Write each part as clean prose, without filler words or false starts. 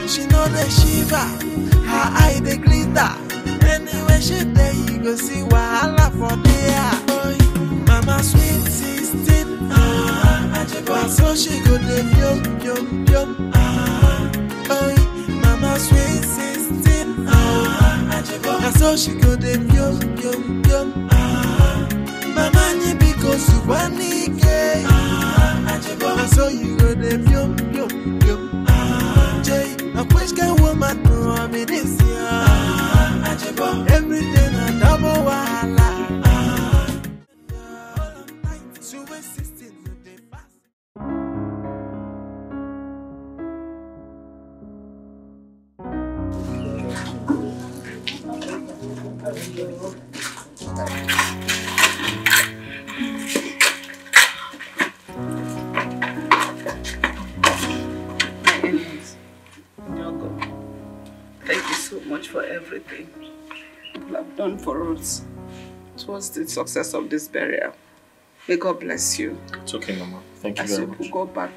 She know the shiver, her eye the glitter. Anyway she there, you go see wahala for there. Mama sweet 16, so she go the yum. Mama sweet 16, so she go the yum. Mama ni because you want it, so you go the yum. Jay, a question woman no I'm in this year. Everything a double wahala. For everything you have done for us towards the success of this burial. May God bless you. It's okay, Mama. Thank you as very you much. Go back.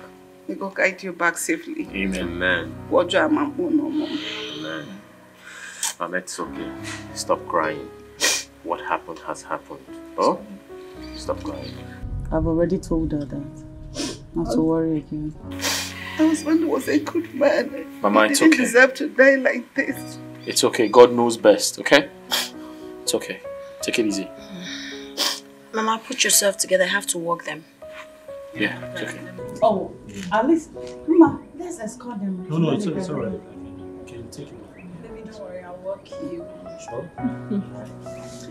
May God guide you back safely. Amen. Amen. Mama, it's okay. Stop crying. What happened has happened. Oh? Stop crying. I've already told her that. Not to worry again. My husband was a good man. Mama, it's okay. He didn't deserve to die like this. It's okay. God knows best, okay? It's okay. Take it easy. Mama, put yourself together. I have to walk them. Yeah, it's okay. Oh, at least, Mama, let's escort them. No, it's alright. Can you take it? Baby, don't worry. I'll walk you. Sure?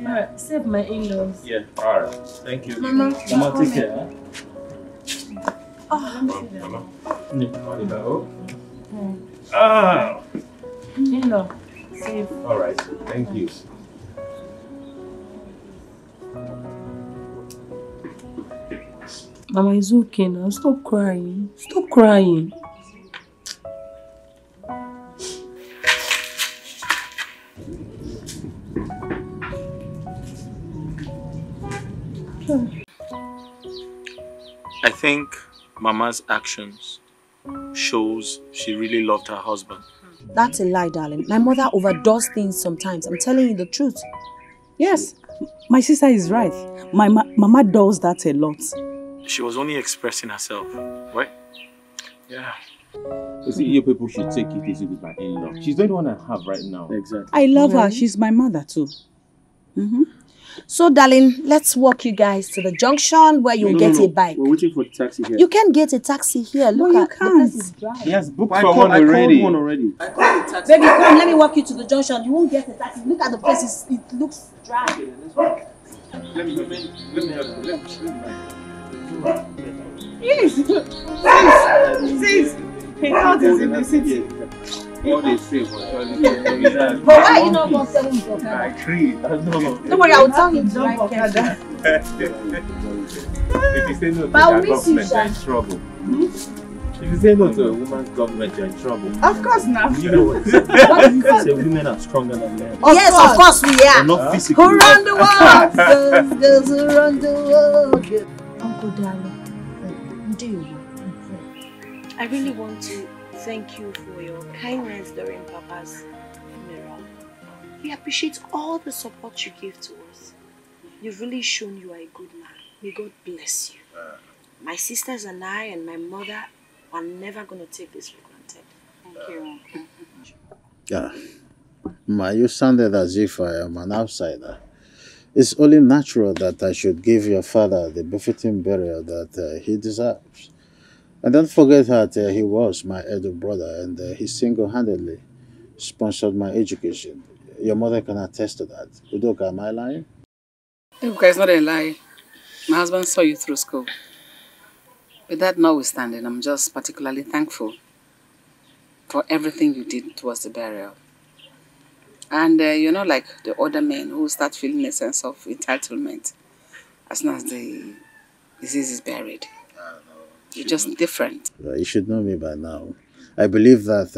Alright, save my in-laws. Yeah, alright. Thank you. Mama, take care. Oh, Ah! In-law, safe. Alright, thank you. Mama, it's okay now. Stop crying. Stop crying. I think Mama's actions shows she really loved her husband. That's a lie, darling. My mother overdoes things sometimes. I'm telling you the truth. Yes, my sister is right. My mama does that a lot. She was only expressing herself, right? Yeah. You see, you people should take it easy with my in-law. She's the one I have right now. Exactly. I love her. She's my mother too. So, darling, let's walk you guys to the junction where you'll get a bike. We're waiting for the taxi here. You can get a taxi here. Look at the place is dry. He has booked for one already. Baby, come, let me walk you to the junction. You won't get a taxi. Look at the place. It looks dry. Let me help you. Sis, he thought he's in the city. All they say was But why are you not going to tell him to I agree. Don't worry, I will tell him to ride careful. If you say no to But I'll that miss you, government, you're in trouble. If you say no to a woman's government, you're in trouble. Of course not. You know what? Say women are stronger than men. Yes, of course we are. They're not physically. Around the world, girls around the world. Uncle darling, do you want? I really want to thank you for your kindness during Papa's funeral. We appreciate all the support you gave to us. You've really shown you are a good man. May God bless you. My sisters and I and my mother are never going to take this for granted. Thank you. Yeah. Ma, you sounded as if I am an outsider. It's only natural that I should give your father the befitting burial that he deserves. And don't forget that he was my elder brother and he single-handedly sponsored my education. Your mother can attest to that. Udoka, am I lying? Ebuka, it's not a lie. My husband saw you through school. With that notwithstanding, I'm just particularly thankful for everything you did towards the burial. And you're not like the other men who start feeling a sense of entitlement as soon as the disease is buried. You're just different. You should know me by now. I believe that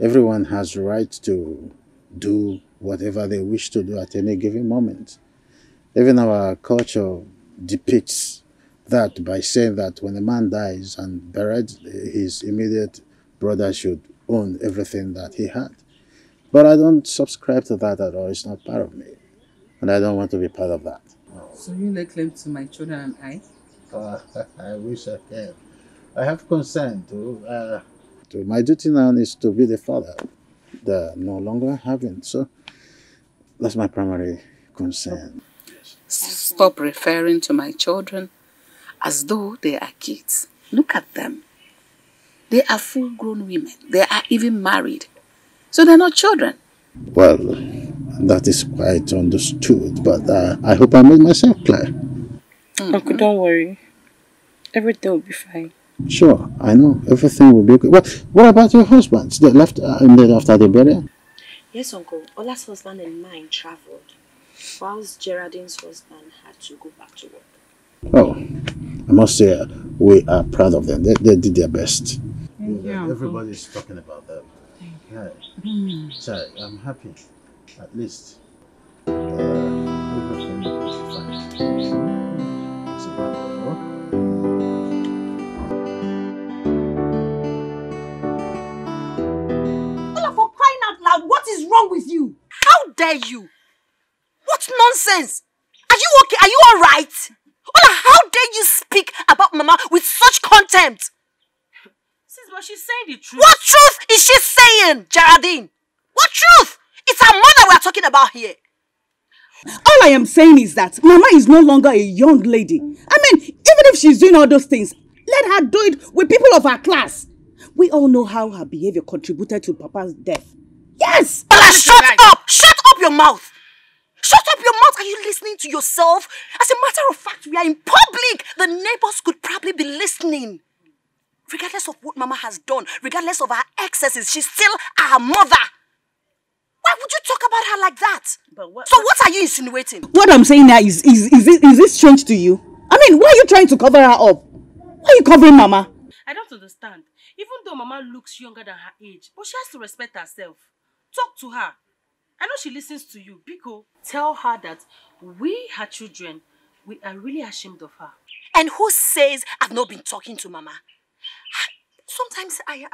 everyone has the right to do whatever they wish to do at any given moment. Even our culture depicts that by saying that when a man dies and buried, his immediate brother should own everything that he had. But I don't subscribe to that at all. It's not part of me. And I don't want to be part of that. So you lay claim to my children and I? I wish I can. I have consent to my duty now is to be the father. They're no longer having. So that's my primary concern. Stop referring to my children as though they are kids. Look at them. They are full-grown women. They are even married. So they're not children. Well, that is quite understood, but I hope I made myself clear. Uncle, don't worry. Everything will be fine. Sure, I know. Everything will be okay. What about your husbands? They left after the burial? Yes, Uncle. Ola's husband and mine traveled, whilst Geraldine's husband had to go back to work. Oh, I must say, we are proud of them. They did their best. Everybody's talking about them. So I'm happy. At least everything is fine. It's a matter of work. Ola, for crying out loud, what is wrong with you? How dare you? What nonsense! Are you okay? Are you alright? Ola, how dare you speak about Mama with such contempt? Sis, but she's saying the truth. What truth is she saying, Geraldine? What truth? It's our mother we're talking about here. All I am saying is that Mama is no longer a young lady. I mean, even if she's doing all those things, let her do it with people of her class. We all know how her behavior contributed to Papa's death. Yes! Ola, shut up! Shut up your mouth! Shut up your mouth! Are you listening to yourself? As a matter of fact, we are in public. The neighbors could probably be listening. Regardless of what Mama has done, regardless of her excesses, she's still our mother. Why would you talk about her like that? So what are you insinuating? What I'm saying now is it strange to you? I mean, why are you trying to cover her up? Why are you covering Mama? I don't understand. Even though Mama looks younger than her age, but she has to respect herself. Talk to her. I know she listens to you. Biko, tell her that we, her children, we are really ashamed of her. And who says I've not been talking to Mama? Sometimes I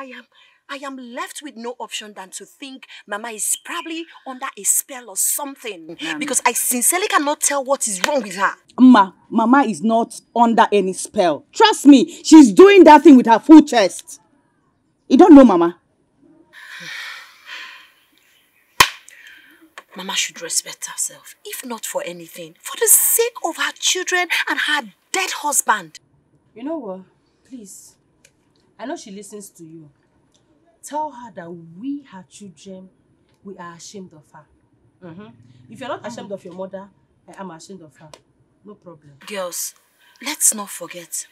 am left with no option than to think Mama is probably under a spell or something. Because I sincerely cannot tell what is wrong with her. Mama is not under any spell. Trust me, she's doing that thing with her full chest. You don't know Mama? Mama should respect herself, if not for anything, for the sake of her children and her dead husband. You know what? Please, I know she listens to you. Tell her that we, her children, we are ashamed of her. If you're not ashamed of your mother, I am ashamed of her. No problem. Girls, let's not forget,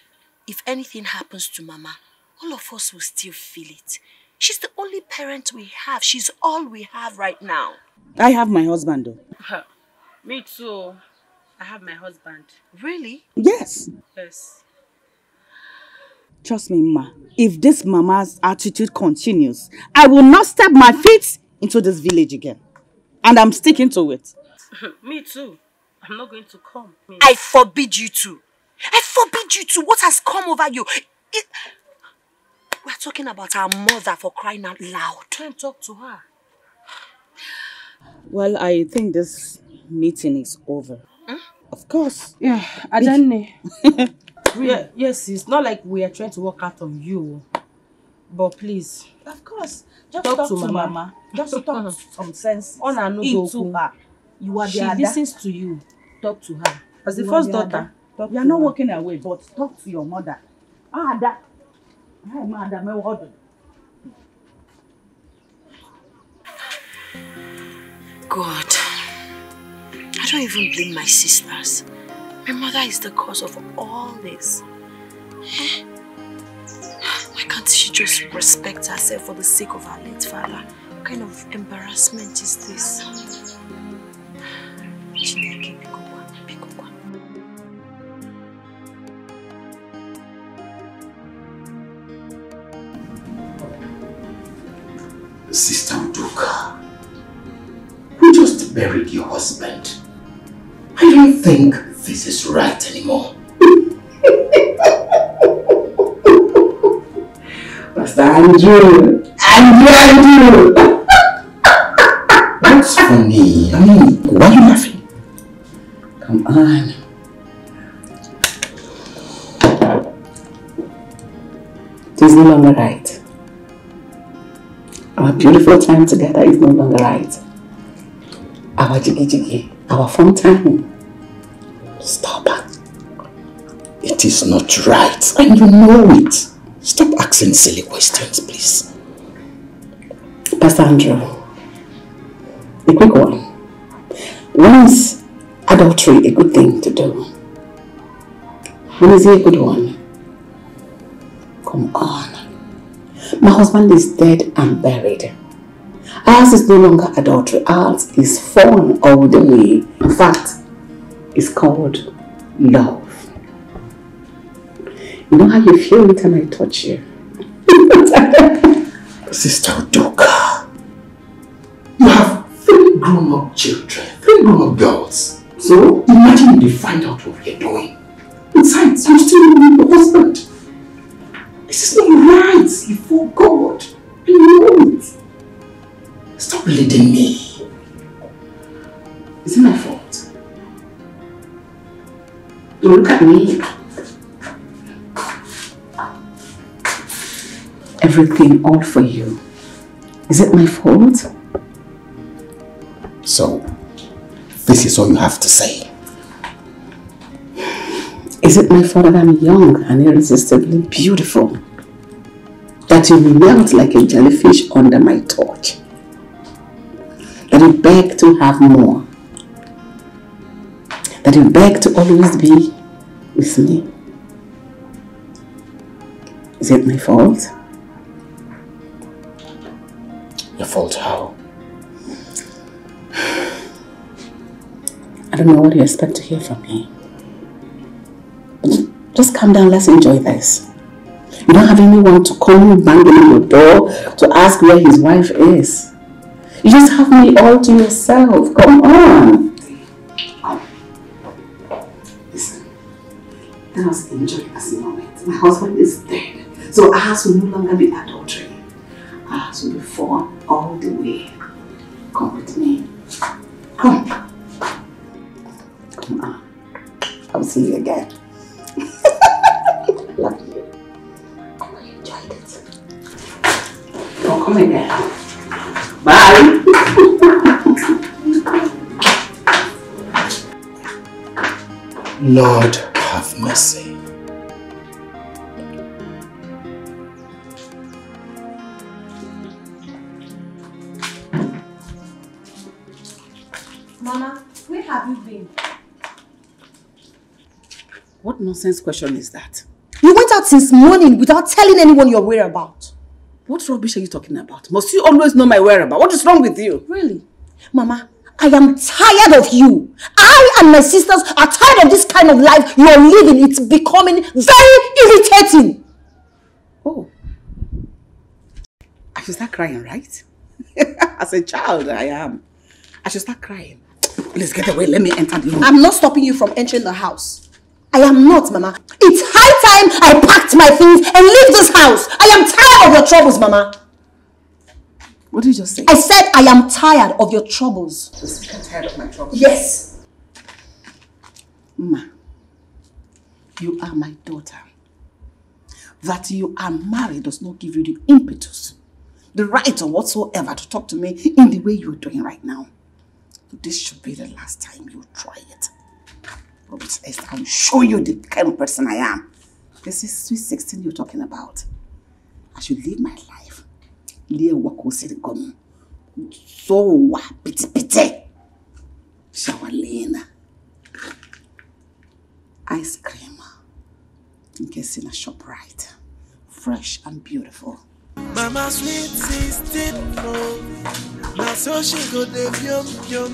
if anything happens to Mama, all of us will still feel it. She's the only parent we have. She's all we have right now. I have my husband though. Me too. I have my husband. Really? Yes. Yes. Trust me, Ma. If this Mama's attitude continues, I will not step my feet into this village again. And I'm sticking to it. Me too. I'm not going to come. I forbid you to. I forbid you to. What has come over you? We're talking about our mother, for crying out loud. Try and talk to her. Well, I think this meeting is over. Of course. Yeah, Adane. Yes, it's not like we are trying to work out on you. But please. Of course. Just talk to Mama. Mama. Just talk some sense into her. You are she listens to you. Talk to her. As the You first are the daughter. You are not walking away, but talk to your mother. Ada. Hi, Mother. My word. God, I don't even blame my sisters. My mother is the cause of all this. Why can't she just respect herself for the sake of her late father? What kind of embarrassment is this? Sister Udoka, you just buried your husband. I don't think this is right anymore. Pastor Andrew. Andrew. What's funny? I mean, why are you laughing? Come on. It is no longer right. Our beautiful time together is no longer right. Our jiggy, our fun time. Stop. It is not right, and you know it. Stop asking silly questions, please. Pastor Andrew, a quick one. When is adultery a good thing to do? When is it a good one? Come on. My husband is dead and buried. Ours is no longer adultery. Ours is fun all the way. In fact, it's called love. You know how you feel it when I touch you? Sister Udoka, you have 3 grown-up children, 3 grown-up girls. So imagine if they find out what we're doing. Besides, you still need your husband. This is not right before God. You know it. Stop leading me. Is it my fault? You look at me. Everything all for you. Is it my fault? So, this is all you have to say. Is it my fault that I'm young and irresistibly beautiful? That you melt like a jellyfish under my torch? That you beg to have more? That you beg to always be with me? Is it my fault? Your fault how? I don't know what you expect to hear from me. Just calm down, let's enjoy this. You don't have anyone to come banging on your door to ask where his wife is. You just have me all to yourself. Come on. Listen, let us enjoy this moment. My husband is dead, so ours will no longer be adultery. Ours will be fun all the way. Come with me. Come. Come on. I'll see you again. Love you. I enjoyed it. Oh, come again. Bye. Lord, have mercy. Mama, where have you been? What nonsense question is that? You went out since morning without telling anyone your whereabouts. What rubbish are you talking about? Must you always know my whereabouts? What is wrong with you? Really? Mama, I am tired of you. I and my sisters are tired of this kind of life you are living. It's becoming very irritating. Oh. I should start crying, right? As a child, I am. I should start crying. Please get away. Let me enter the room. I'm not stopping you from entering the house. I am not, Mama. It's high time I packed my things and leave this house. I am tired of your troubles, Mama. What did you just say? I said I am tired of your troubles. You're tired of my troubles? Yes. Ma, you are my daughter. That you are married does not give you the impetus, the right or whatsoever to talk to me in the way you're doing right now. This should be the last time you try it. I'll show you the kind of person I am. This is sweet 16 you're talking about. I should live my life. So pity. Shawalina. Ice cream. In case in a shop right. Fresh and beautiful. Mama sweet 16, oh. Now so she go the yum.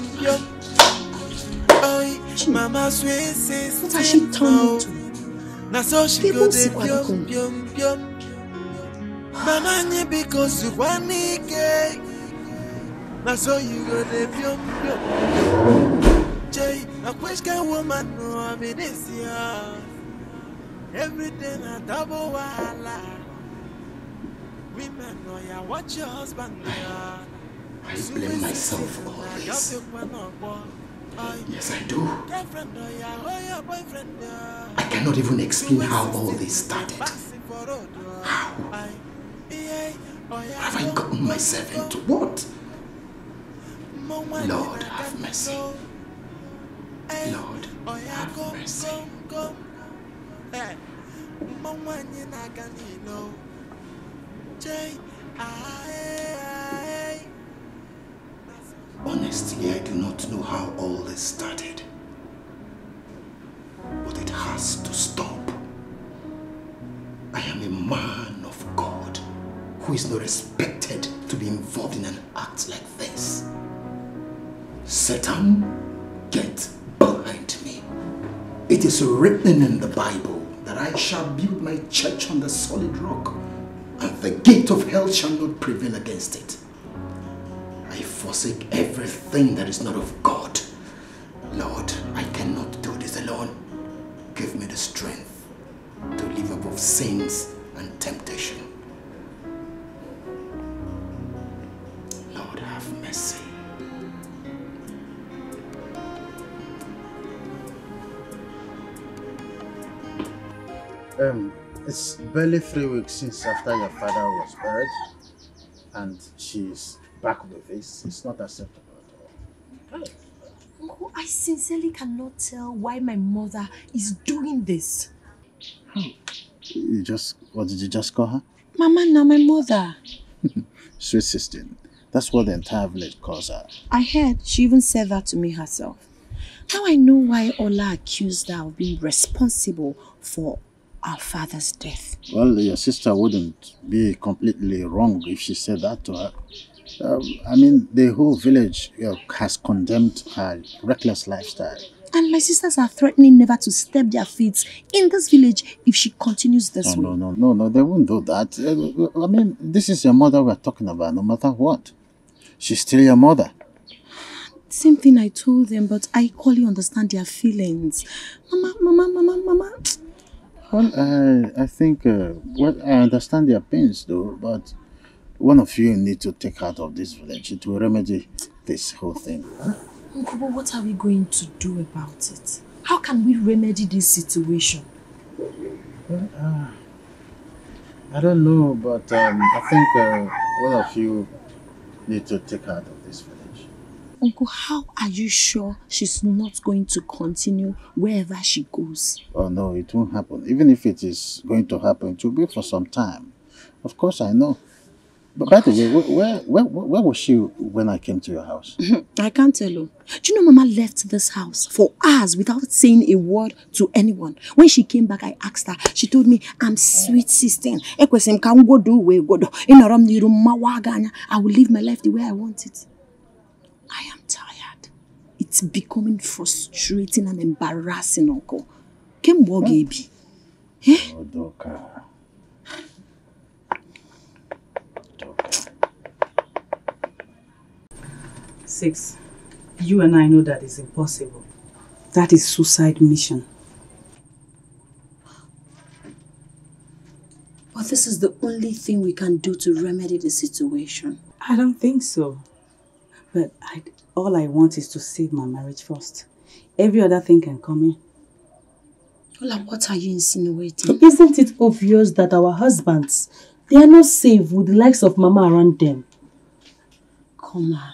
Oh, Mama sweet 16. What has she turned into? Now so she go the yum. Mama nye because you want it. Now so you go the yum. Jay, I wish can woman know I'm in this year. Everything I double wala. Women know ya, watch your husband. I blame myself for all this. Yes, I do. I cannot even explain how all this started. How? What have I gotten myself into? What? Lord, have mercy. Lord, have mercy. Honestly, I do not know how all this started. But it has to stop. I am a man of God who is not expected to be involved in an act like this. Satan, get behind me. It is written in the Bible that I shall build my church on the solid rock, and the gate of hell shall not prevail against it. I forsake everything that is not of God. Lord, I cannot do this alone. Give me the strength to live above sins and temptation. Lord, have mercy. It's barely 3 weeks since after your father was buried, and she's back with this. It's not acceptable at all. Uncle, I sincerely cannot tell why my mother is doing this. What did you just call her? Mama, now my mother. Sweet 16. That's what the entire village calls her. I heard she even said that to me herself. Now I know why Ola accused her of being responsible for our father's death. Well, your sister wouldn't be completely wrong if she said that to her. I mean, the whole village has condemned her reckless lifestyle. And my sisters are threatening never to step their feet in this village if she continues this way. No, they won't do that. I mean, this is your mother we're talking about, no matter what. She's still your mother. Same thing I told them, but I equally understand their feelings. Mama. Well, I think, I understand their pains though, but one of you need to take her out of this village. It will remedy this whole thing. Huh? Uncle, but what are we going to do about it? How can we remedy this situation? Well, I don't know, but I think one of you need to take her out of this village. Uncle, how are you sure she's not going to continue wherever she goes? Oh no, it won't happen. Even if it is going to happen, it will be for some time. Of course, I know. But by the way, where was she when I came to your house? I can't tell you. Do you know Mama left this house for hours without saying a word to anyone? When she came back, I asked her. She told me, I'm sweet sister. I will live my life the way I want it. I am tired. It's becoming frustrating and embarrassing, Uncle. Kembo Gaby. Odoka. 6. You and I know that is impossible. That is suicide mission. But this is the only thing we can do to remedy the situation. I don't think so. But all I want is to save my marriage first. Every other thing can come in. Ola, what are you insinuating? Isn't it obvious that our husbands, they are not safe with the likes of Mama around them? Come on.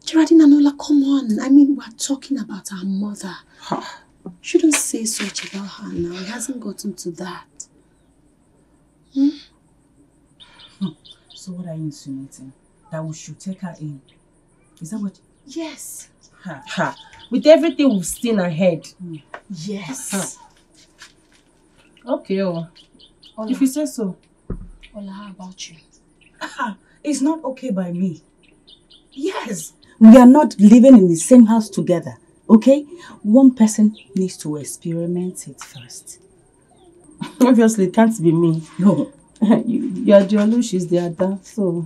Geraldine and Ola, come on. I mean, we're talking about our mother. Shouldn't say such about her now. It hasn't gotten to that. So what are you insinuating? That we should take her in? Is that what? Yes. With everything we've seen ahead. Yes. Okay, Ola. If you say so. Ola, how about you? It's not okay by me. Yes. We are not living in the same house together, okay? One person needs to experiment it first. Obviously, it can't be me. No. You are the Olu, she's the Ada, so...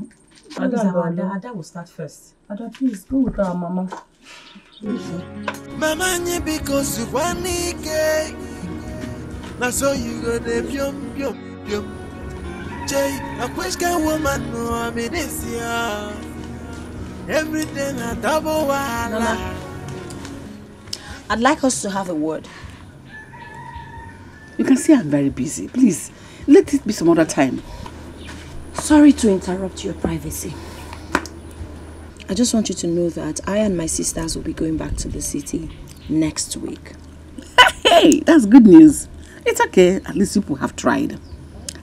Ada will start first. Ada, please, go with our Mama. Mama, because you want it, now so you go there, pyom. Jay, a question woman, no, me this year. Everything a double wala. I'd like us to have a word. You can see I'm very busy. Please, let it be some other time. Sorry to interrupt your privacy. I just want you to know that I and my sisters will be going back to the city next week. Hey, that's good news. It's okay. At least people have tried.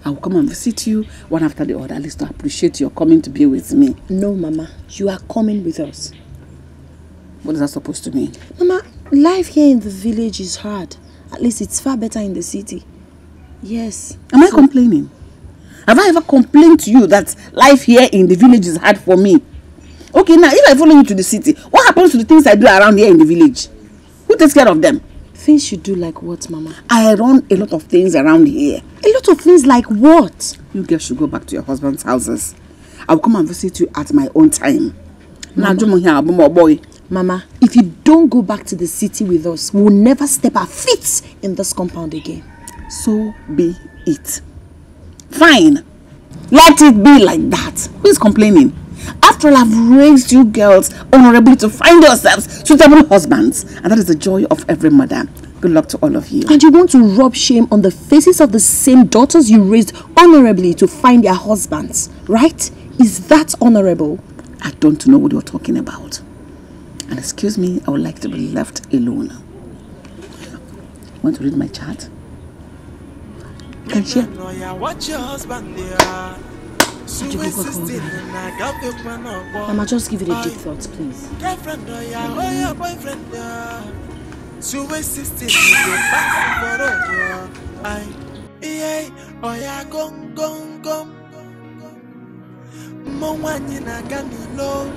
I will come and visit you one after the other. At least to appreciate your coming to be with me. No, Mama. You are coming with us. What is that supposed to mean? Mama, life here in the village is hard. At least it's far better in the city. Yes. Am I complaining? Have I ever complained to you that life here in the village is hard for me? Okay, now if I follow you to the city, what happens to the things I do around here in the village? Who takes care of them? Things you do like what, Mama? I run a lot of things around here. A lot of things like what? You girls should go back to your husband's houses. I will come and visit you at my own time. Mama, if you don't go back to the city with us, we'll never step our feet in this compound again. So be it. Fine. Let it be like that. Who is complaining? After all, I've raised you girls honorably to find yourselves suitable husbands. And that is the joy of every mother. Good luck to all of you. And you want to rub shame on the faces of the same daughters you raised honorably to find their husbands, right? Is that honorable? I don't know what you're talking about. And excuse me, I would like to be left alone. Want to read my chart? Can share? Watch your husband there. Mama, just give it a deep thought, please. Girlfriend, oh yeah, boyfriend, so we're sisters, you go back for oh yeah, gong. Mwanyi na ganilo,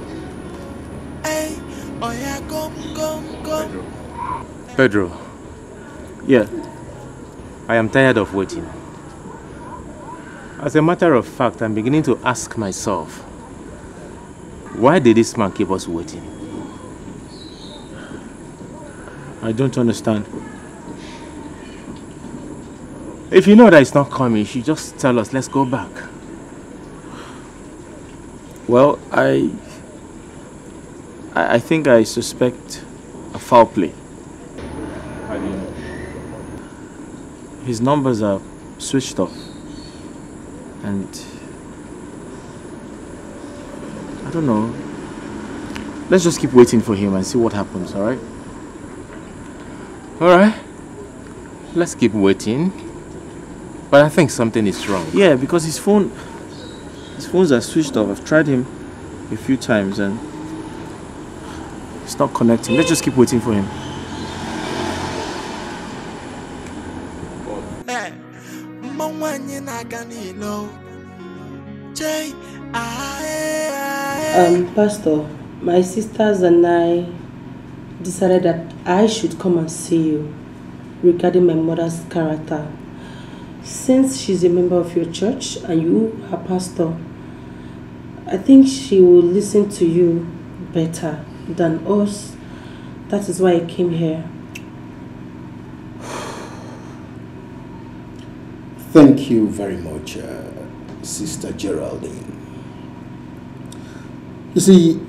oh yeah, gong. Pedro, yeah, I am tired of waiting. As a matter of fact, I'm beginning to ask myself, why did this man keep us waiting? I don't understand. If you know that it's not coming, you should just tell us, let's go back. Well, I think I suspect a foul play. How do you know? His numbers are switched off. And I don't know. Let's just keep waiting for him and see what happens, alright? Alright. Let's keep waiting. But I think something is wrong. Yeah, because his phones are switched off. I've tried him a few times and it's not connecting. Let's just keep waiting for him. Pastor, my sisters and I decided that I should come and see you regarding my mother's character. Since she's a member of your church and you, her pastor, I think she will listen to you better than us. That is why I came here. Thank you very much, Sister Geraldine. You see,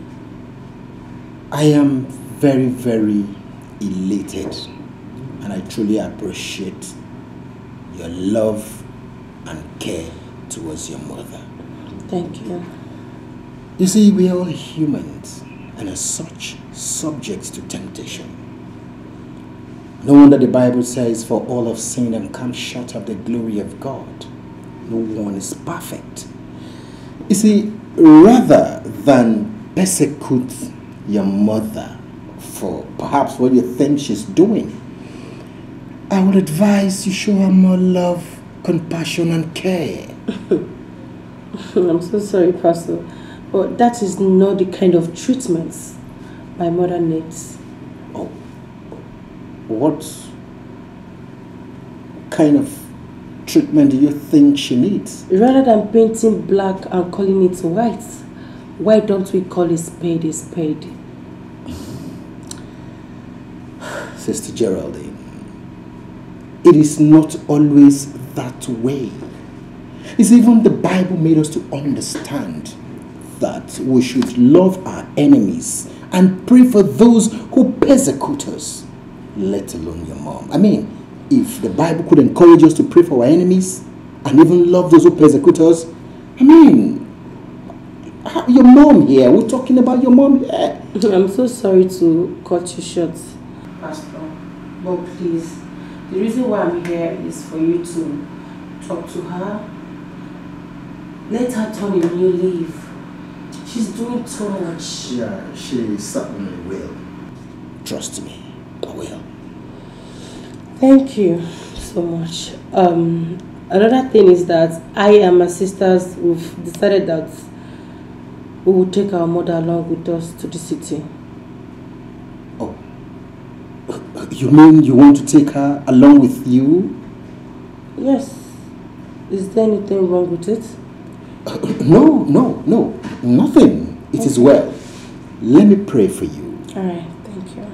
I am very, very elated and I truly appreciate your love and care towards your mother. Thank you. You see, we are all humans and as such subject to temptation. No wonder the Bible says, for all have sinned and come short of the glory of God. No one is perfect. You see, rather than persecute your mother for perhaps what you think she's doing, I would advise you show her more love, compassion, and care. I'm so sorry, Pastor, but that is not the kind of treatments my mother needs. Oh, what kind of treatment do you think she needs? Rather than painting black and calling it white, why don't we call a spade a spade? Sister Geraldine, it is not always that way. It's even the Bible made us to understand that we should love our enemies and pray for those who persecute us, let alone your mom. I mean, if the Bible could encourage us to pray for our enemies and even love those who persecute us, I mean, your mom here, we're talking about your mom here. I'm so sorry to cut you short, Pastor, but please, the reason why I'm here is for you to talk to her. Let her turn a new leaf. She's doing too much. Yeah, she certainly will. Trust me, I will. Thank you so much. Another thing is that I and my sisters, we've decided that we will take our mother along with us to the city. Oh, you mean you want to take her along with you? Yes. Is there anything wrong with it? No, nothing. It is well. Let me pray for you. Alright, thank you.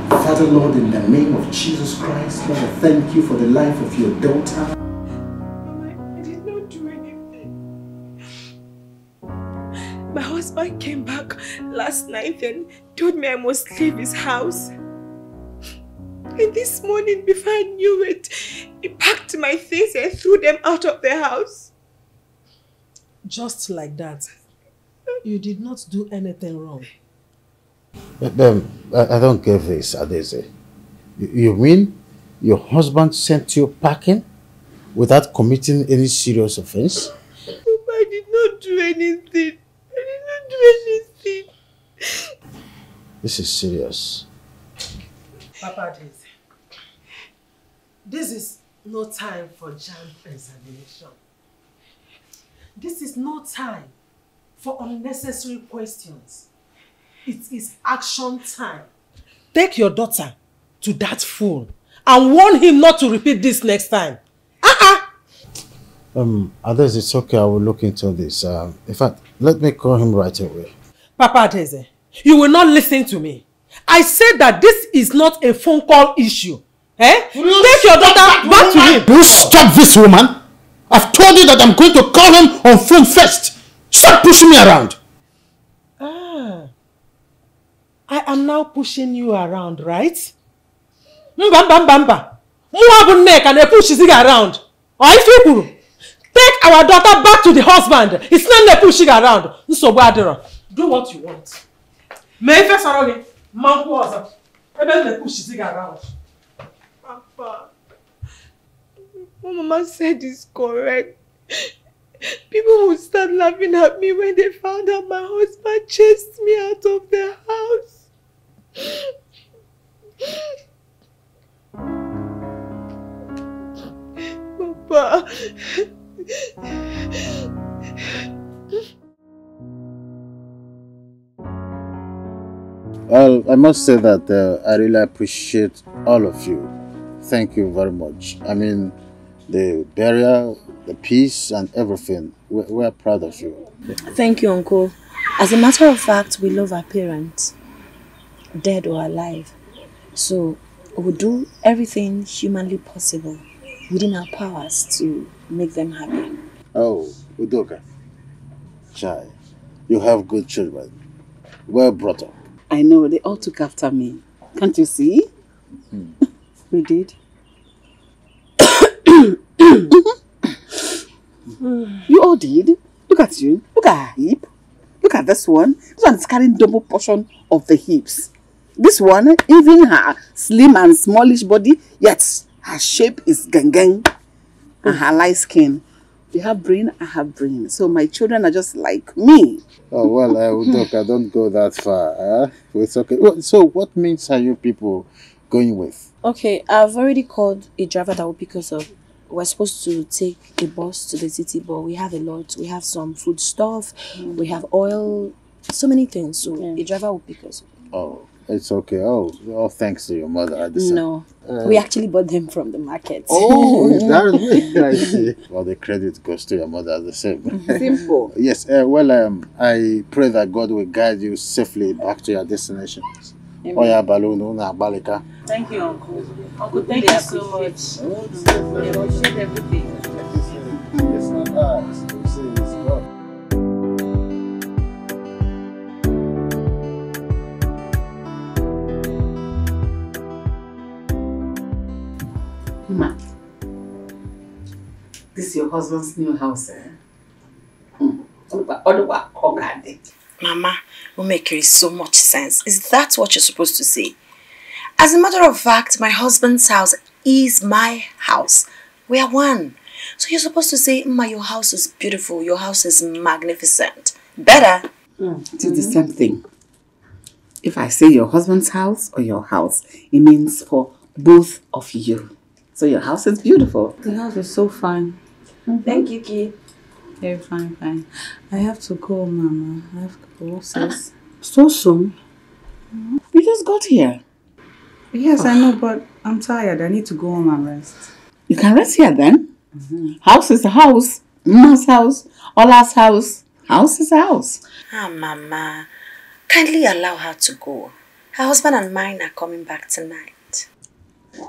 Father Lord, in the name of Jesus Christ, Lord, I thank you for the life of your daughter. Mama, I did not do anything. My husband came back last night and told me I must leave his house. And this morning, before I knew it, he packed my things and threw them out of the house. Just like that. You did not do anything wrong. I don't get this, Adeze. You mean your husband sent you packing without committing any serious offense? I did not do anything. I did not do anything. This is serious. Papa Adeze, this is no time for jam examination. This is no time for unnecessary questions. It is action time. Take your daughter to that fool and warn him not to repeat this next time. Adeze, it's okay. I will look into this. In fact, let me call him right away. Papa Adeze, you will not listen to me. I said that this is not a phone call issue. Take your daughter back to him. You stop this, woman. I've told you that I'm going to call him on phone first. Stop pushing me around. I am now pushing you around, right? Mbamba. Muabu neck and push his around. Take our daughter back to the husband. It's not pushing around. Do what you want. Maybe sorry. Man was a push his around. Papa, what Mama said is correct. People would start laughing at me when they found out my husband chased me out of the house. Papa. Well, I must say that I really appreciate all of you. Thank you very much. I mean, the burial, the peace and everything. We're proud of you. Thank you, Uncle. As a matter of fact, we love our parents, dead or alive. So we'll do everything humanly possible within our powers to make them happy. Oh, Udoka. Chai, you have good children. Well brought up. I know, they all took after me. Can't you see? We did. You all did. Look at you. Look at her hip. Look at this one. This one is carrying double portion of the hips. This one, even her slim and smallish body, yet her shape is gang and her light skin. You have brain, I have brain. So my children are just like me. Oh, well, Udoka, don't go that far. It's okay. So what means are you people going with? Okay, I've already called a driver that will pick us up. We're supposed to take a bus to the city, but we have a lot. We have some food stuff, we have oil, so many things. So a driver will pick us up. Oh, it's okay. Oh, thanks to your mother. No, we actually bought them from the market. Oh, that's I see. Well, the credit goes to your mother the same. Simple. Yes, I pray that God will guide you safely back to your destinations. Oya balloon na balika. Thank you, Uncle. Uncle, thank you so much. We appreciate everything. Ma, this is your husband's new house, eh? Mama, will make so much sense. Is that what you're supposed to say? As a matter of fact, my husband's house is my house. We are one. So you're supposed to say, Ma, your house is beautiful. Your house is magnificent. Better. It is the same thing. If I say your husband's house or your house, it means for both of you. So your house is beautiful. The house is so fine. Thank you, Kid. Very fine. I have to go, Mama. I have to go, sis. So soon? You just got here. Yes, I know, but I'm tired. I need to go home and rest. You can rest here then. House is a house. Ma's house. Ola's house. House is a house. Ah, Mama. Kindly allow her to go. Her husband and mine are coming back tonight.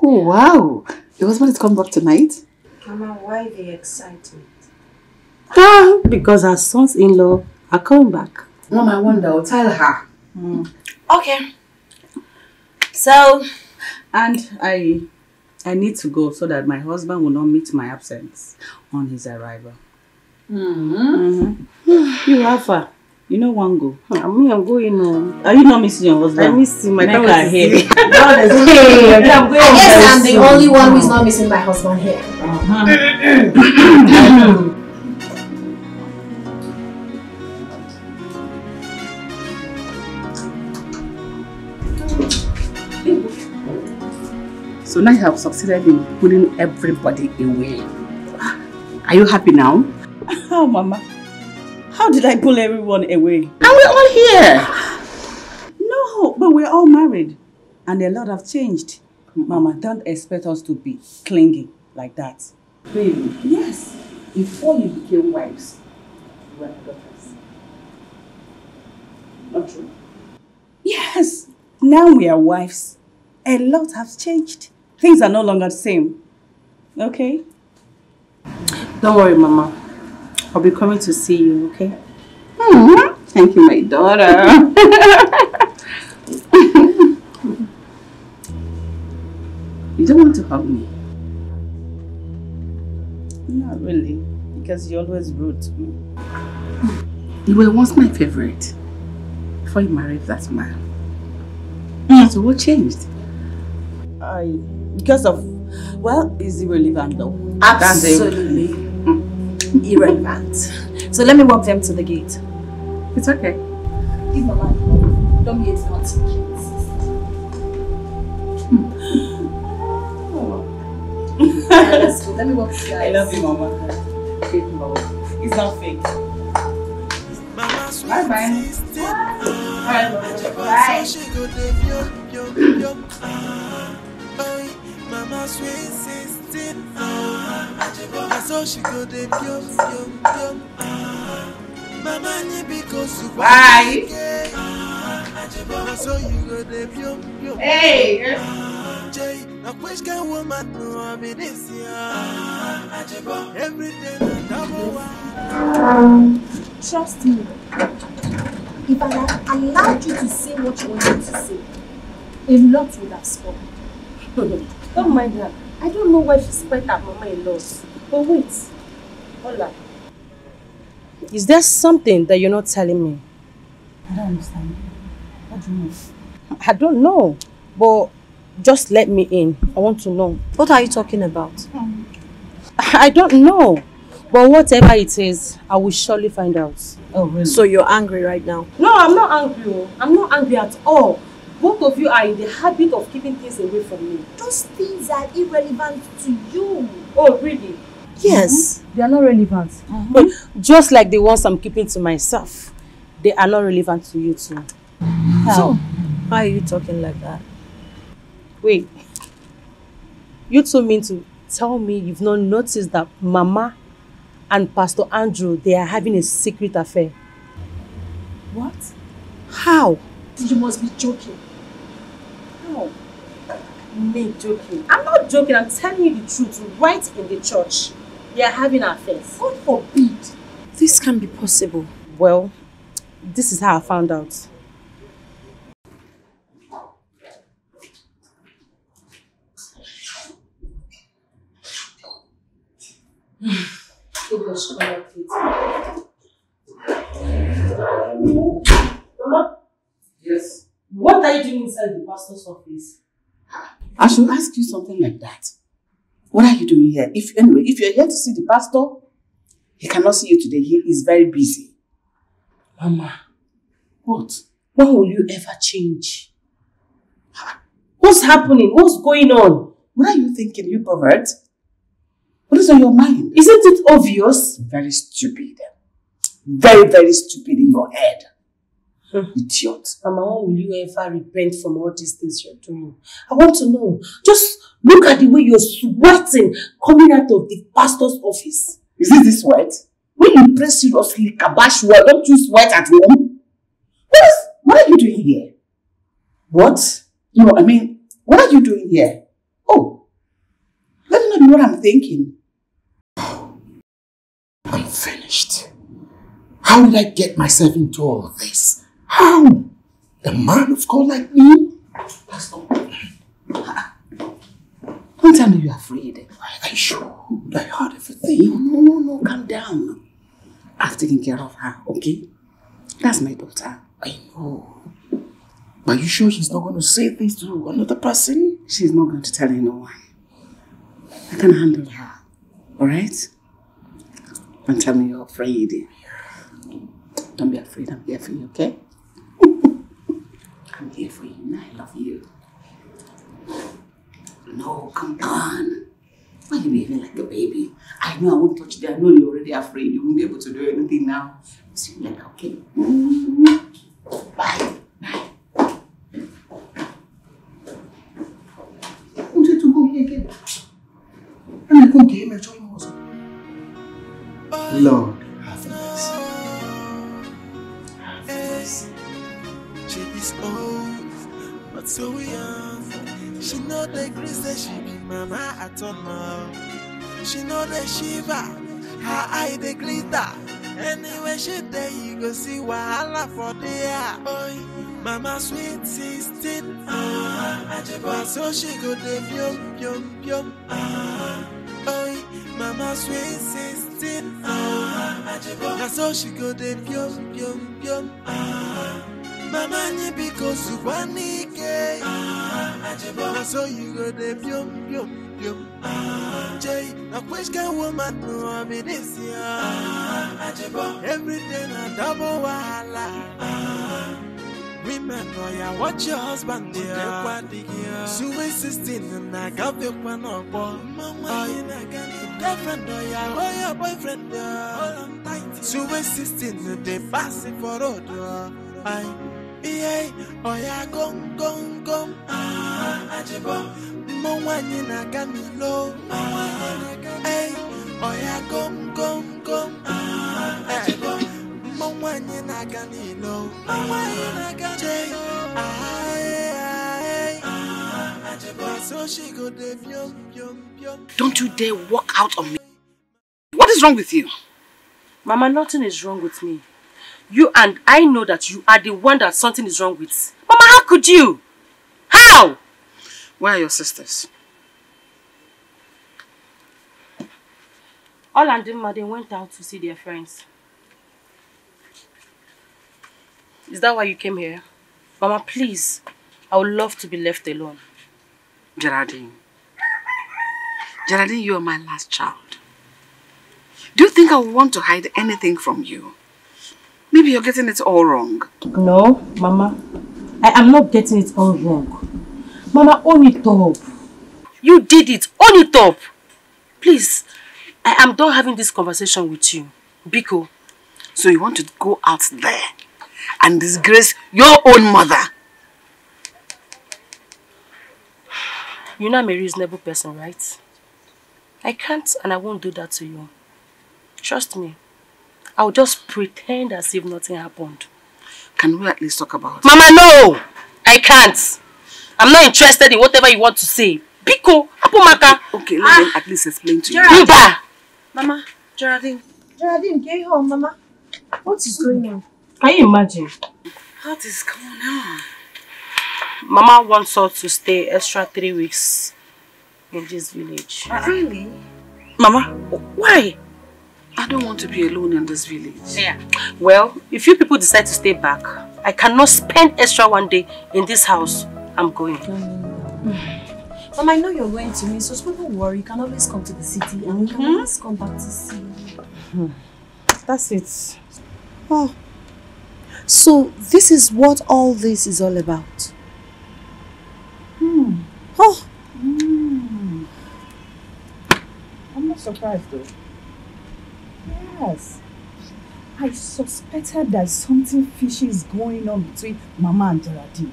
Oh, wow. Your husband is coming back tonight? Mama, why the excitement? Because her sons-in-law are coming back. Mom, I wonder. I'll tell her. Okay. So, and I need to go so that my husband will not meet my absence on his arrival. You have her. You know one go. Me, I'm going home. Are you not missing your husband? I miss him. I don't can't hear. I guess I'm the only one who's not missing my husband here. So now you have succeeded in pulling everybody away. Are you happy now? Oh, Mama. How did I pull everyone away? And we're all here. No, but we're all married. And a lot have changed. Mama, don't expect us to be clingy like that. Really? Yes. Before you became wives, you were daughters. Not true? Yes. Now we are wives. A lot has changed. Things are no longer the same. Okay? Don't worry, Mama. I'll be coming to see you, okay? Thank you, my daughter. You don't want to hug me? Not really. Because you're always rude to me. You were once my favorite. Before you married that man. So what changed? Because of, well, it's irrelevant though. Absolutely irrelevant. So let me walk them to the gate. It's okay. Give Mama. Don't be a naughty kid. Let's go. Let me walk you guys. I love you, Mama. Fake love. It's not fake. Bye bye. Bye. Mama sweet sister, so she go the pium. Mama ni because you bye. So you go the pium. Hey. Jay, a which kind woman no I be this year. Everything double. Trust me. If I had allowed you to say what you wanted to say, a lot would have spoken. Don't mind her. I don't know why she spread that mama-in-laws. But wait. Hola. Is there something that you're not telling me? I don't understand. What do you mean? I don't know. But just let me in. I want to know. What are you talking about? I don't know. But whatever it is, I will surely find out. Oh, really? So you're angry right now? No, I'm not angry. I'm not angry at all. Both of you are in the habit of keeping things away from me. Those things are irrelevant to you. Oh, really? Yes. They are not relevant. But just like the ones I'm keeping to myself, they are not relevant to you too. So, why are you talking like that? Wait. You two mean to tell me you've not noticed that Mama and Pastor Andrew, they are having a secret affair? What? How? You must be joking. How? Me joking? I'm not joking. I'm telling you the truth right in the church. they are having affairs. God forbid. This can't be possible. Well, this is how I found out. Mama? Yes? What are you doing inside the pastor's office? I should ask you something like that. What are you doing here? If you're here to see the pastor, he cannot see you today. He is very busy. Mama. What? When will you ever change? What's happening? What's going on? What are you thinking, you pervert? What is on your mind? Isn't it obvious? Very stupid. Very, very stupid in your head. Idiot. Mama, when will you ever repent from all these things you're doing? I want to know. Just look at the way you're sweating coming out of the pastor's office. Is it this sweat? When you pray seriously, kabash well, don't you sweat at home? What are you doing here? What? No, I mean, what are you doing here? Oh, let me know what I'm thinking. I'm finished. How did I get myself into all of this? How? A man of God like me? Don't tell me you're afraid. I sure. I heard everything. No, calm down. I've taken care of her, okay? That's my daughter. I know. But you sure she's not going to say this to another person? She's not going to tell anyone. I can handle her. Alright? Don't tell me you're afraid. Don't be afraid. I'm here for you, okay? I'm here for you and I love you. No, come on. Why are you behaving like a baby? I know I won't touch you. I know you're already afraid. You won't be able to do anything now. See you later, okay? Bye. Lord, have mercy. She is old, but so young. She know the grace that she be mama at all now. She know the shiver, her eye the glitter. Anyway she there you go see wahala for there. Boy, mama sweet 16. So she go the pyom. Boy, mama sweet 16. So she go the pyom. Mama ni because you want it. So you go the pyom. Jay, a question woman no be this year. Everything a double wahala. Women know ya watch your husband there. Sweet 16 and I got the one up. Mama in a girlfriend or ya your boyfriend there. Sweet 16 they pass it for road. Yeah, oh yeah, gum. Mwani na ganilo. Hey, oh yeah, gum. Mwani na ganilo. So she go de pyom. Don't you dare walk out on me. What is wrong with you? Mama, nothing is wrong with me. You and I know that you are the one that something is wrong with. Mama, how could you? How? Where are your sisters? All and them, they went out to see their friends. Is that why you came here? Mama, please. I would love to be left alone. Geraldine, you are my last child. Do you think I would want to hide anything from you? Maybe you're getting it all wrong. No, Mama. I am not getting it all wrong. Mama, own it up. You did it. Own it up. Please, I am done having this conversation with you. Biko. So you want to go out there and disgrace your own mother? You know I'm a reasonable person, right? I can't and I won't do that to you. Trust me. I'll just pretend as if nothing happened. Can we at least talk about it? Mama, no! I can't. I'm not interested in whatever you want to say. Biko, Apomaka. Okay, let me at least explain to you. Mba! Mama, Geraldine, get home, Mama. What is going on? Can you imagine? What is going on? Mama wants us to stay extra 3 weeks in this village. Really? Mama, why? I don't want to be alone in this village. Yeah. Well, if you people decide to stay back, I cannot spend extra 1 day in this house. I'm going. Mama, I know you're going to me, so don't worry. You can always come to the city and we can always come back to see you. That's it. Oh. So, this is what all this is all about. Oh. I'm not surprised though. Yes. I suspected that something fishy is going on between Mama and Geraldine.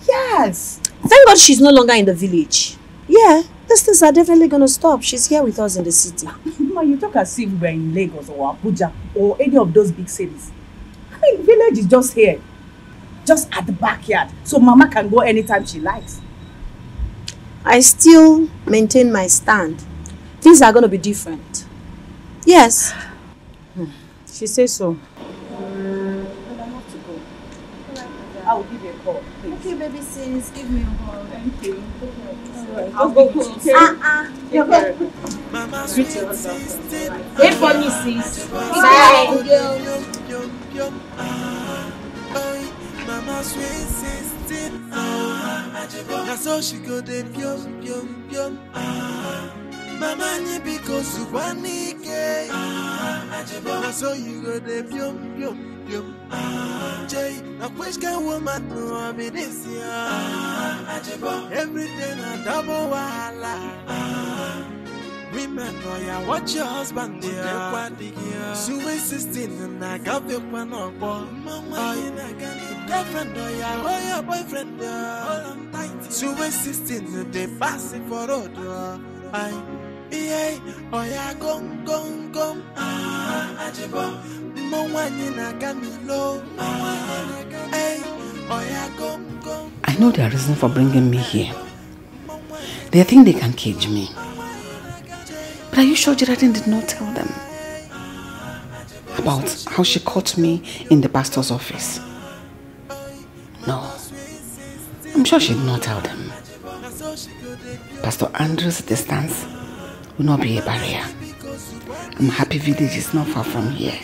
Yes. Thank God she's no longer in the village. Yeah, these things are definitely going to stop. She's here with us in the city. Ma, you talk as if we're in Lagos or Abuja or any of those big cities. I mean, village is just here. Just at the backyard. So Mama can go anytime she likes. I still maintain my stand. Things are going to be different. Yes. She says so. I will give you a call, please. Okay, baby sis, give me a call. Thank you. Alright, I'll go home, okay? You're welcome. Sweet yourself. Wait for me, sis. Bye. Mama sweet sister, that's all she go dey pium pium pium. Mama ni because you want it, that's all you go dey pium pium pium. Jay, now which kind woman no I be this year? Everything a double wahala. Women know ya watch your husband there. Sweet 16 and I got the one on board. Mama, you not gonna girlfriend or ya boyfriend there. Sweet 16 they pass it for road. Yeah, oh ya gum gum gum. Mama, you not gonna low. Hey, oh ya gum gum. I know their reason for bringing me here. They think they can cage me. But are you sure Geraldine did not tell them about how she caught me in the pastor's office? No. I'm sure she did not tell them. Pastor Andrew's distance will not be a barrier. I'm happy village is not far from here.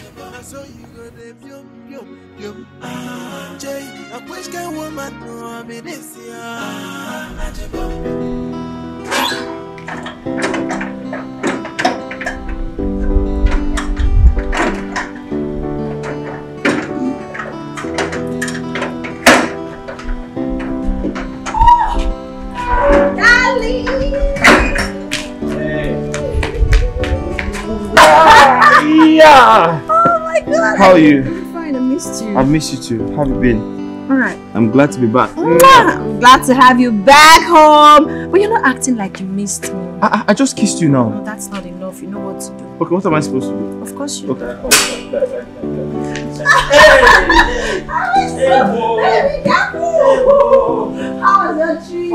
Yeah. Oh my God. How are you? I'm fine. I missed you. I've missed you too. How have you been? Alright. I'm glad to be back. I'm glad to have you back home. But you're not acting like you missed me. I just kissed you now. No, that's not enough. You know what to do. Okay, what am I supposed to do? Of course you do. How was your trip?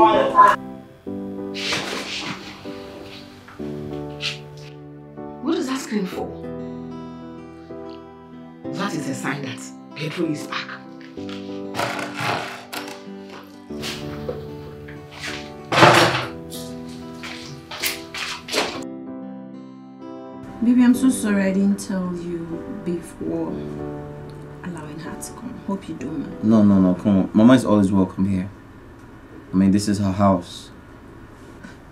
What is that scream for? That is a sign that Pedro is back. Baby, I'm so sorry I didn't tell you before allowing her to come. Hope you don't mind. No, come on. Mama is always welcome here. I mean, this is her house.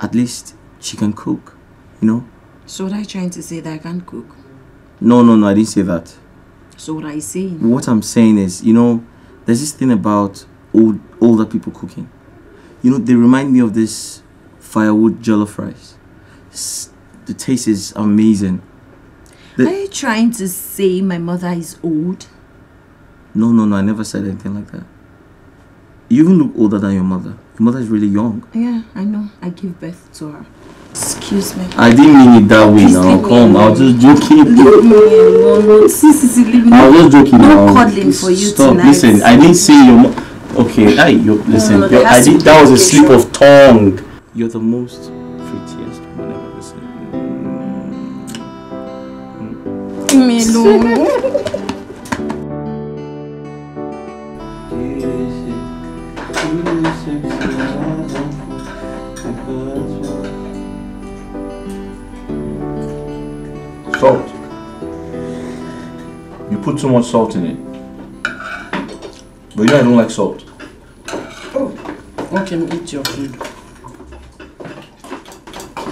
At least she can cook, you know? So what are you trying to say, that I can't cook? No, I didn't say that. So what are you saying? What I'm saying is, you know, there's this thing about older people cooking. You know, they remind me of this firewood jollof rice. The taste is amazing. Are you trying to say my mother is old? No, I never said anything like that. You even look older than your mother. Your mother is really young. Yeah, I know. I gave birth to her. Excuse me. I didn't mean it that way now. Come, I was just joking. Leave me alone. Leave me. I was just joking now. No cuddling for you Stop. tonight. Listen, I didn't say your mom. Okay, listen. That was a slip of tongue. You're the most prettiest woman I've ever seen. leaving me alone. Salt. You put too much salt in it. But you know I don't like salt. Oh, okay, eat your food.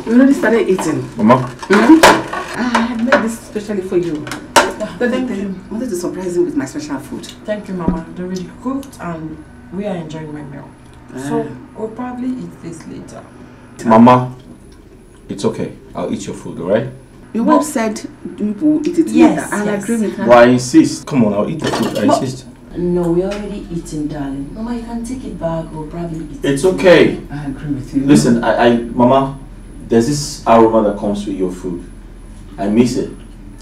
You already started eating. Mama? I had made this specially for you. But then I wanted to surprise him with my special food. Thank you, Mama. They already cooked and we are enjoying my meal. So we'll probably eat this later. Mama, it's okay. I'll eat your food, alright? Your wife said we will eat it Yes, later. And I agree with her. But I insist. Come on, I'll eat the food. I insist. No, we're already eating, darling. Mama, you can take it back. We'll probably eat It's okay. I agree with you. Listen, Mama, there's this aroma that comes with your food. I miss it.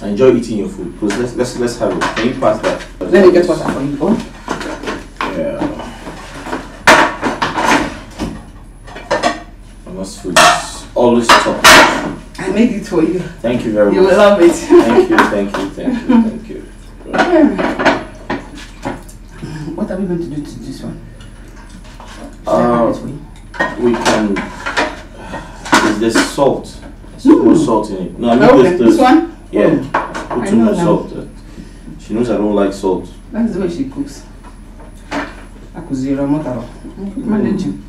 I enjoy eating your food. Because let's have it. Can you pass that? Let me get water for you. Oh. Yeah. Mama's food is always top. I made it for you. Thank you very much. You will love it. Thank you, thank you, thank you, thank you. What are we going to do to this one? We can. There's salt. There's more salt in it. No, I mean okay, this one? Yeah. Oh, Put too much salt. She knows I don't like salt. That's the way she cooks. Managing.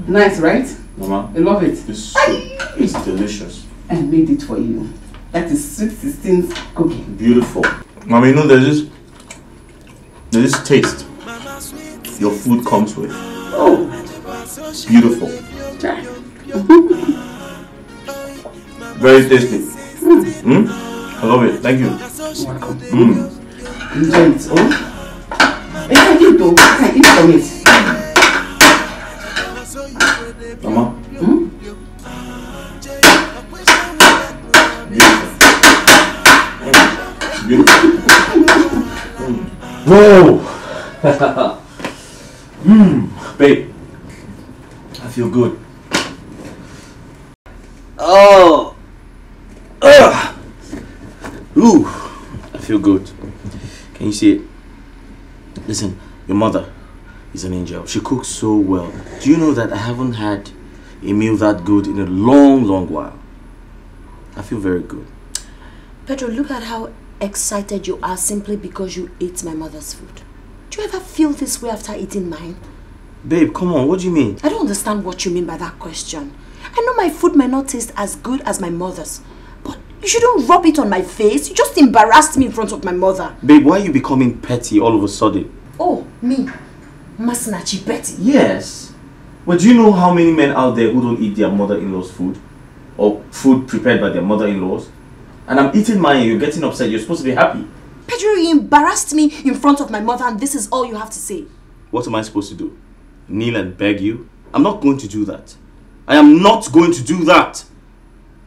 Nice, right? Mama. I love it. It's delicious. I made it for you. That is sweet 16 cooking. Beautiful. Mama, you know there's this taste your food comes with. Oh. Beautiful. Very tasty. I love it. Thank you. Enjoy it. Oh. I can eat though. I can eat from it. Mama. Beautiful. Whoa! Babe, I feel good. Oh! Ooh, I feel good. Can you see it? Listen, your mother is an angel. She cooks so well. Do you know that I haven't had a meal that good in a long, long while? I feel very good. Pedro, look at how excited you are simply because you ate my mother's food. Do you ever feel this way after eating mine? Babe, come on, what do you mean? I don't understand what you mean by that question. I know my food might not taste as good as my mother's, but you shouldn't rub it on my face. You just embarrassed me in front of my mother. Babe, why are you becoming petty all of a sudden? Oh, me? Masnachi petty? Yes. But do you know how many men out there who don't eat their mother-in-law's food? Or food prepared by their mother-in-laws? And I'm eating mine and you're getting upset. You're supposed to be happy. Pedro, you embarrassed me in front of my mother and this is all you have to say. What am I supposed to do? Kneel and beg you? I'm not going to do that. I am not going to do that.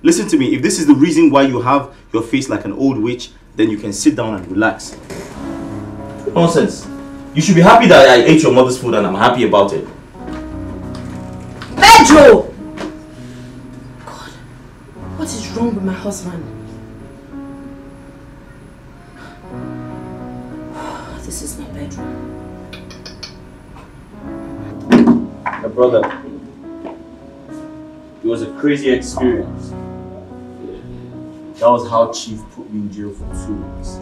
Listen to me. If this is the reason why you have your face like an old witch, then you can sit down and relax. Nonsense. You should be happy that I ate your mother's food and I'm happy about it. Pedro! God, what is wrong with my husband? This is my bedroom. My brother, it was a crazy experience. That was how Chief put me in jail for 2 weeks.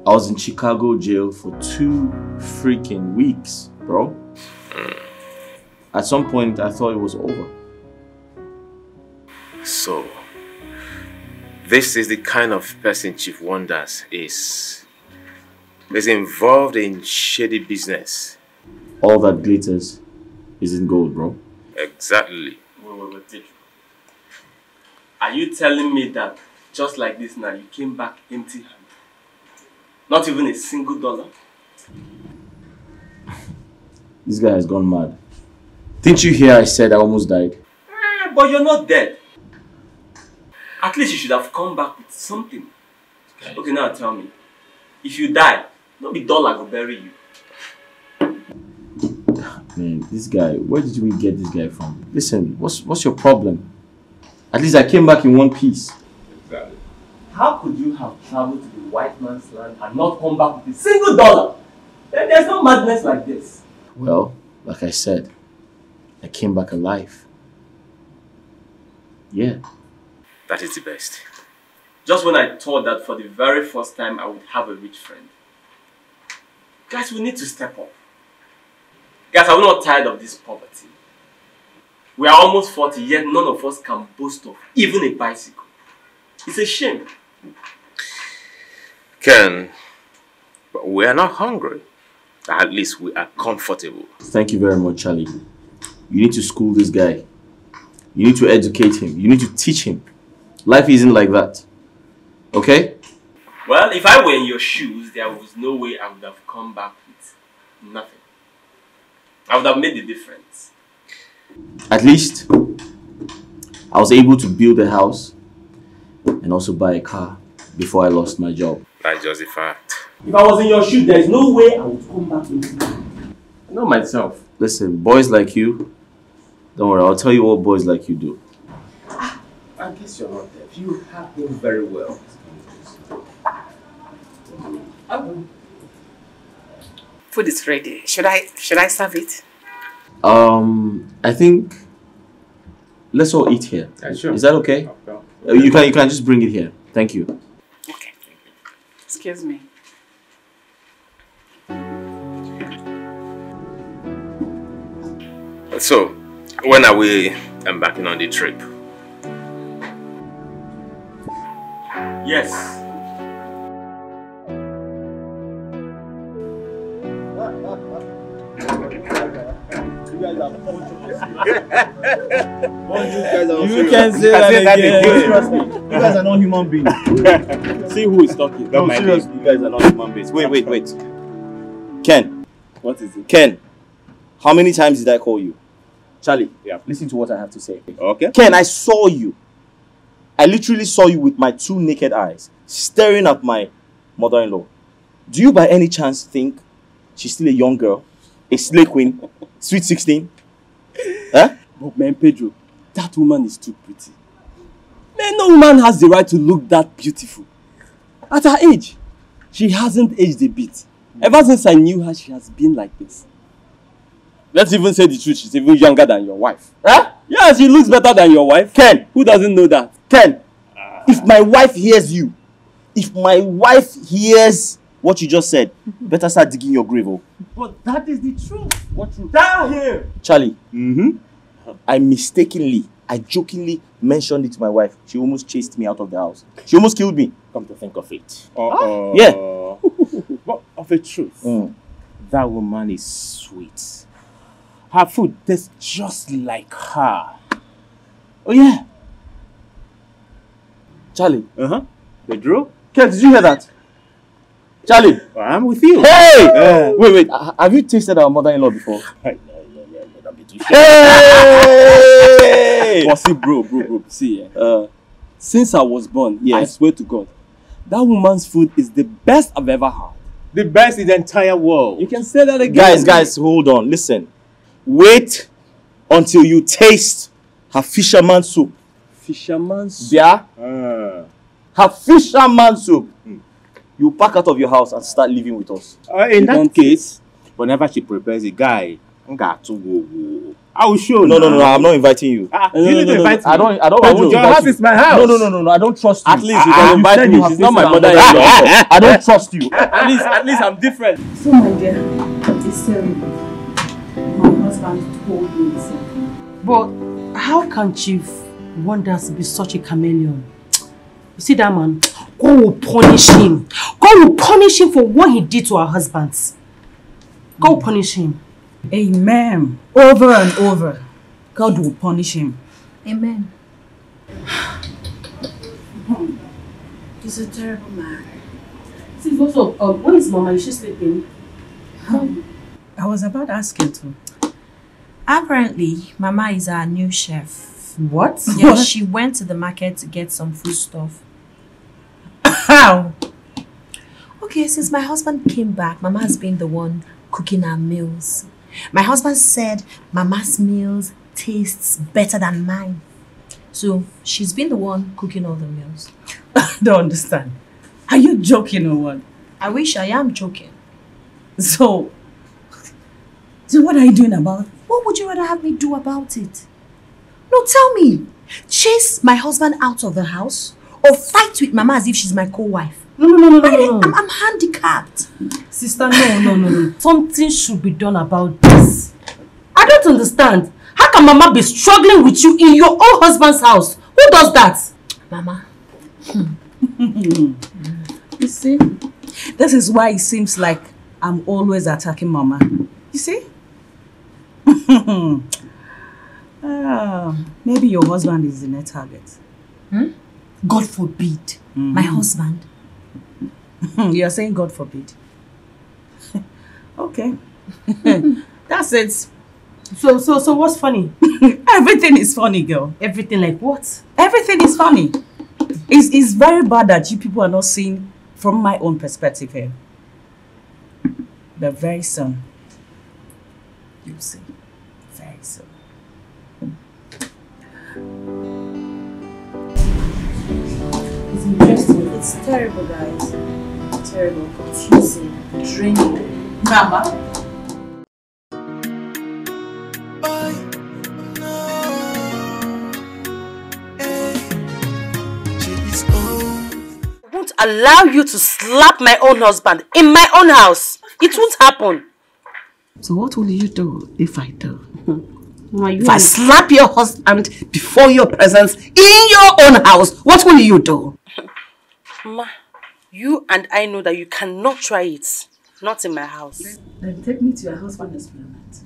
I was in Chicago jail for 2 freaking weeks, bro. At some point, I thought it was over. So, this is the kind of person Chief Wonders is involved in shady business. All that glitters isn't gold, bro. Exactly. Wait. Are you telling me that just like this now, you came back empty-handed? Not even a single dollar? This guy has gone mad. Didn't you hear I said I almost died? But you're not dead. At least you should have come back with something. Okay, now tell me. If you die, no be dollar will bury you. Man, this guy, where did we get this guy from? Listen, what's your problem? At least I came back in one piece. How could you have traveled to the white man's land and not come back with a single dollar? There's no madness like this. Well, like I said, I came back alive. Yeah. That is the best. Just when I thought that for the very first time I would have a rich friend. Guys, we need to step up. Guys, are we not tired of this poverty? We are almost 40, yet none of us can boast of even a bicycle. It's a shame. Ken, but we are not hungry. At least we are comfortable. Thank you very much, Charlie. You need to school this guy. You need to educate him. You need to teach him. Life isn't like that. Okay? Well, if I were in your shoes, there was no way I would have come back with nothing. I would have made the difference. At least, I was able to build a house and also buy a car before I lost my job. That's just a fact. If I was in your shoes, there is no way I would come back with it. I know myself. Listen, boys like you, don't worry, I'll tell you what boys like you do. I guess you're not deaf. You have him very well. Food is ready. Should I serve it? I think let's all eat here. Sure. Is that okay? You can just bring it here. Thank you. Okay. Excuse me. So, when are we embarking on the trip? Yes. You can say that again. Trust me. You guys are not human beings. See who is talking. No, seriously, you guys are not human beings. Wait. Ken. What is it? Ken, how many times did I call you? Charlie, listen to what I have to say. Okay. Ken, I saw you. I literally saw you with my 2 naked eyes, staring at my mother-in-law. Do you by any chance think she's still a young girl? A slay queen? Sweet 16? Huh? But man, Pedro, that woman is too pretty. Man, no woman has the right to look that beautiful. At her age, she hasn't aged a bit. Ever since I knew her, she has been like this. Let's even say the truth, she's even younger than your wife. Huh? Yeah, she looks better than your wife. Ken! Who doesn't know that? Ken! If my wife hears you, if my wife hears what you just said, better start digging your grave. Oh. But that is the truth. What truth? Down here! Charlie, I jokingly mentioned it to my wife. She almost chased me out of the house. She almost killed me. Come to think of it. Yeah. But of a truth, that woman is sweet. Her food tastes just like her. Oh yeah. Charlie. Pedro? Ken, did you hear that? Charlie. I'm with you. Hey! Wait. Have you tasted our mother-in-law before? Hey! But see, bro. See, since I was born, I swear to God, that woman's food is the best I've ever had. The best in the entire world. You can say that again. Guys, hold on. Listen. Wait until you taste her fisherman soup. Fisherman soup? Yeah? Her fisherman soup. You pack out of your house and start living with us. In that case, whenever she prepares a guy, I will show. No, I'm not inviting you. You need to invite me. I don't want you. Your house is my house. No, I don't trust you. At least you can invite me. She's not my mother-in-law. I don't trust you. At least I'm different. So my dear, it's terrible. My husband told me the same thing. But how can Chief want us to be such a chameleon? You see that man? God will punish him. God will punish him for what he did to our husbands. God will punish him. Amen. Over and over. God will punish him. Amen. He's a terrible man. See, also, where is Mama? Is she sleeping? I was about asking to. Apparently, Mama is our new chef. What? Yeah, she went to the market to get some food stuff. How? Okay, since my husband came back, Mama has been the one cooking our meals. My husband said Mama's meals tastes better than mine. So she's been the one cooking all the meals. I don't understand. Are you joking or what? I wish I am joking. So what are you doing about it? What would you rather have me do about it? No, tell me. Chase my husband out of the house or fight with Mama as if she's my co-wife? No. I'm handicapped. Sister, no. Something should be done about this. I don't understand. How can Mama be struggling with you in your own husband's house? Who does that? Mama. You see? This is why it seems like I'm always attacking Mama. You see? Maybe your husband is the next target. God forbid. My husband. You're saying God forbid. Okay. That's it. So what's funny? Everything is funny, girl. Everything like what? Everything is funny. It's very bad that you people are not seeing from my own perspective here. But very soon, you'll see. Very soon. It's interesting. It's terrible, guys. Terrible, confusing, draining. Mama. Allow you to slap my own husband in my own house. It won't happen. So what will you do if I do? If I slap your husband before your presence in your own house, what will you do? Ma, you and I know that you cannot try it. Not in my house. Then take me to your husband experiment.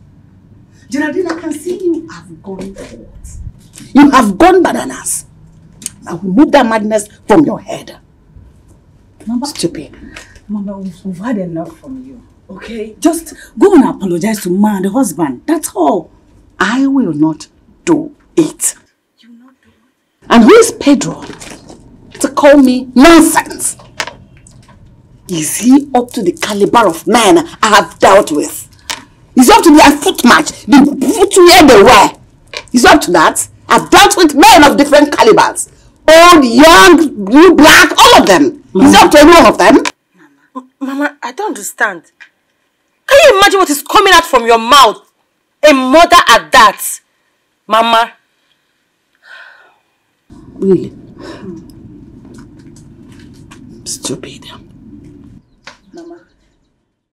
Geraldine, I can see you have gone forward. You have gone bananas. Now remove that madness from your head. Mama, stupid. Mama, we've had enough from you. Okay? Just go and apologize to Ma and the husband. That's all. I will not do it. You will not do it? And who is Pedro to call me nonsense? Is he up to the caliber of man I have dealt with? Is he up to their foot match? The footwear they wear? Is he up to that? I've dealt with men of different calibers. Old, young, blue, black, all of them. Is he up to any one of them? Mama, I don't understand. Can you imagine what is coming out from your mouth? A mother at that. Mama. Really? Stupid.